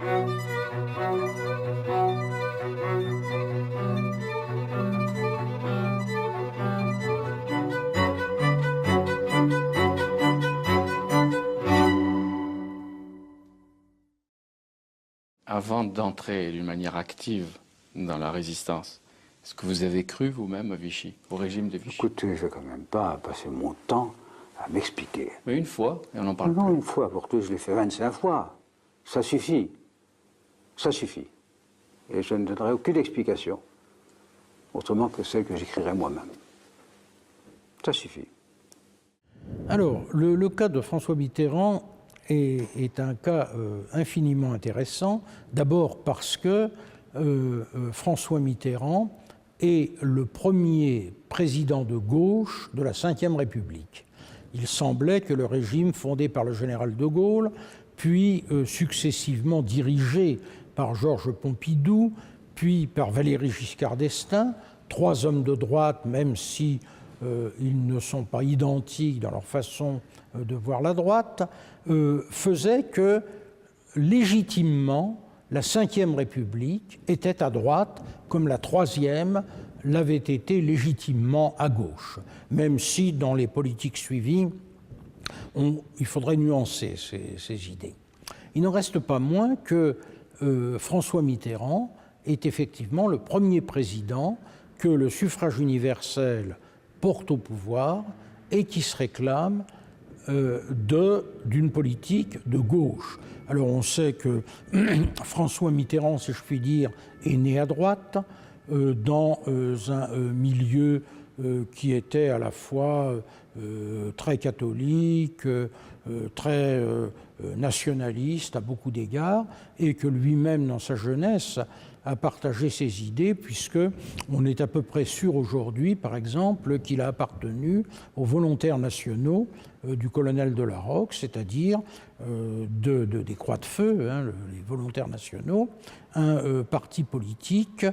Avant d'entrer d'une manière active dans la résistance, est-ce que vous avez cru vous-même à Vichy, au régime de Vichy? Écoutez, je ne vais quand même pas passer mon temps à m'expliquer. Mais une fois, et on n'en parle non, plus. Une fois, pour tout, je l'ai fait 25 fois. Ça suffit. Ça suffit. Et je ne donnerai aucune explication, autrement que celle que j'écrirai moi-même. Ça suffit. Alors, le cas de François Mitterrand est un cas infiniment intéressant, d'abord parce que François Mitterrand est le premier président de gauche de la Ve République. Il semblait que le régime fondé par le général de Gaulle, puis successivement dirigé par Georges Pompidou, puis par Valéry Giscard d'Estaing, trois hommes de droite, même si ils ne sont pas identiques dans leur façon de voir la droite, faisait que, légitimement, la Ve République était à droite, comme la Troisième l'avait été légitimement à gauche, même si, dans les politiques suivies, il faudrait nuancer ces idées. Il n'en reste pas moins que François Mitterrand est effectivement le premier président que le suffrage universel porte au pouvoir et qui se réclame d'une politique de gauche. Alors on sait que François Mitterrand, si je puis dire, est né à droite, dans un milieu qui était à la fois très catholique, très nationaliste à beaucoup d'égards, et que lui-même, dans sa jeunesse, a partagé ses idées, puisqu'on est à peu près sûr aujourd'hui, par exemple, qu'il a appartenu aux volontaires nationaux du colonel de la Rocque, c'est-à-dire des Croix de Feu, les volontaires nationaux, un parti politique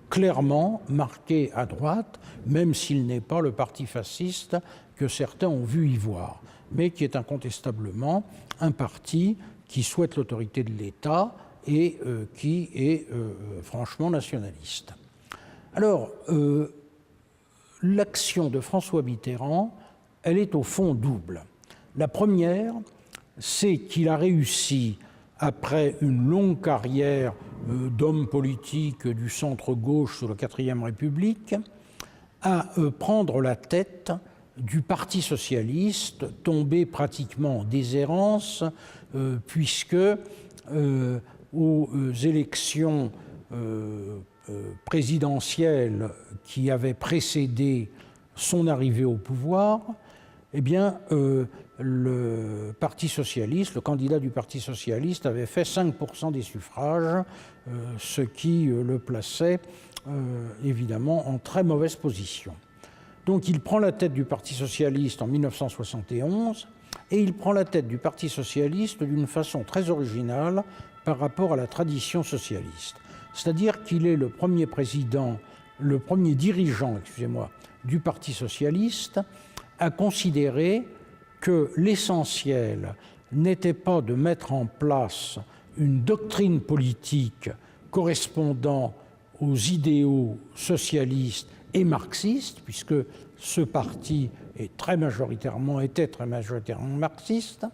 clairement marqué à droite, même s'il n'est pas le parti fasciste que certains ont vu y voir, mais qui est incontestablement un parti qui souhaite l'autorité de l'État et qui est franchement nationaliste. Alors, l'action de François Mitterrand, elle est au fond double. La première, c'est qu'il a réussi, après une longue carrière d'homme politique du centre-gauche sous la Quatrième République, à prendre la tête du Parti socialiste, tombé pratiquement en déshérence, puisque aux élections présidentielles qui avaient précédé son arrivée au pouvoir, eh bien, le Parti socialiste, le candidat du Parti socialiste avait fait 5% des suffrages, ce qui le plaçait évidemment en très mauvaise position. Donc il prend la tête du Parti socialiste en 1971 et il prend la tête du Parti socialiste d'une façon très originale par rapport à la tradition socialiste. C'est-à-dire qu'il est le premier dirigeant du Parti socialiste à considérer que l'essentiel n'était pas de mettre en place une doctrine politique correspondant aux idéaux socialistes et marxistes, puisque ce parti était très majoritairement marxiste,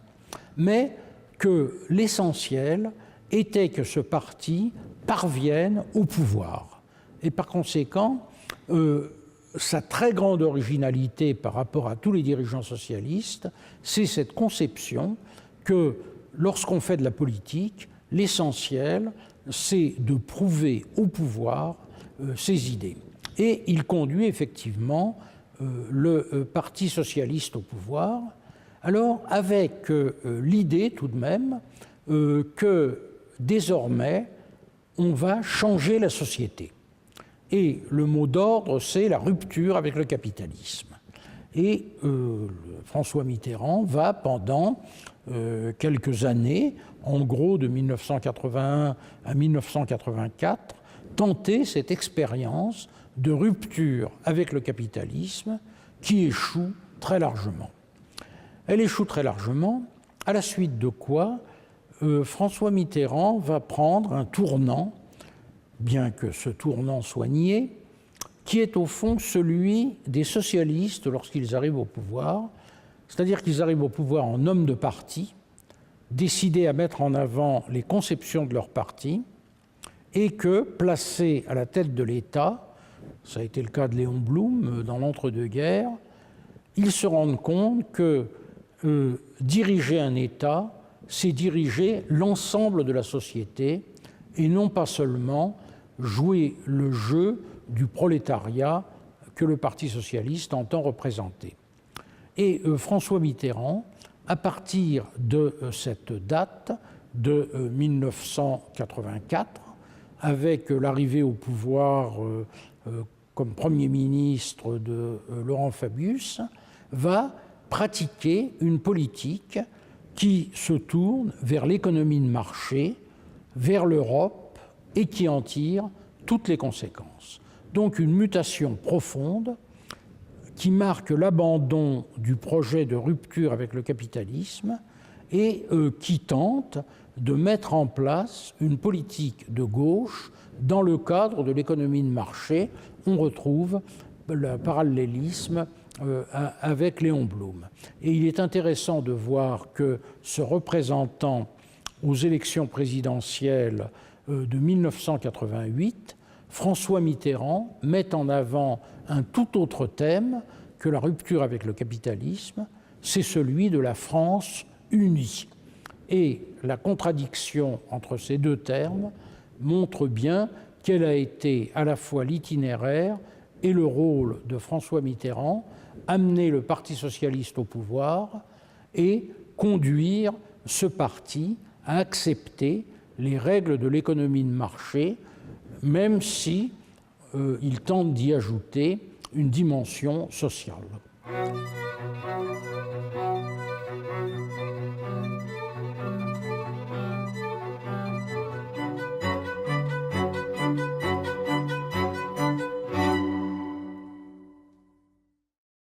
mais que l'essentiel était que ce parti parvienne au pouvoir. Et par conséquent, sa très grande originalité par rapport à tous les dirigeants socialistes, c'est cette conception que lorsqu'on fait de la politique, l'essentiel, c'est de prouver au pouvoir ses idées. Et il conduit effectivement le Parti socialiste au pouvoir, alors avec l'idée tout de même que désormais, on va changer la société. Et le mot d'ordre, c'est la rupture avec le capitalisme. Et François Mitterrand va pendant quelques années, en gros de 1981 à 1984, tenter cette expérience de rupture avec le capitalisme qui échoue très largement. Elle échoue très largement, à la suite de quoi François Mitterrand va prendre un tournant, bien que ce tournant soit nié, qui est au fond celui des socialistes lorsqu'ils arrivent au pouvoir, c'est-à-dire qu'ils arrivent au pouvoir en hommes de parti, décidés à mettre en avant les conceptions de leur parti, et que, placés à la tête de l'État, ça a été le cas de Léon Blum dans l'entre-deux-guerres, ils se rendent compte que diriger un État, c'est diriger l'ensemble de la société et non pas seulement jouer le jeu du prolétariat que le Parti socialiste entend représenter. Et François Mitterrand, à partir de cette date de 1984, avec l'arrivée au pouvoir comme Premier ministre de Laurent Fabius, va pratiquer une politique qui se tourne vers l'économie de marché, vers l'Europe, et qui en tire toutes les conséquences. Donc une mutation profonde qui marque l'abandon du projet de rupture avec le capitalisme et qui tente de mettre en place une politique de gauche dans le cadre de l'économie de marché. On retrouve le parallélisme avec Léon Blum. Et il est intéressant de voir que ce représentant aux élections présidentielles de 1988, François Mitterrand, met en avant un tout autre thème que la rupture avec le capitalisme, c'est celui de la France unie. Et la contradiction entre ces deux termes montre bien quel a été à la fois l'itinéraire et le rôle de François Mitterrand, amener le Parti socialiste au pouvoir et conduire ce parti à accepter les règles de l'économie de marché, même si il tente d'y ajouter une dimension sociale.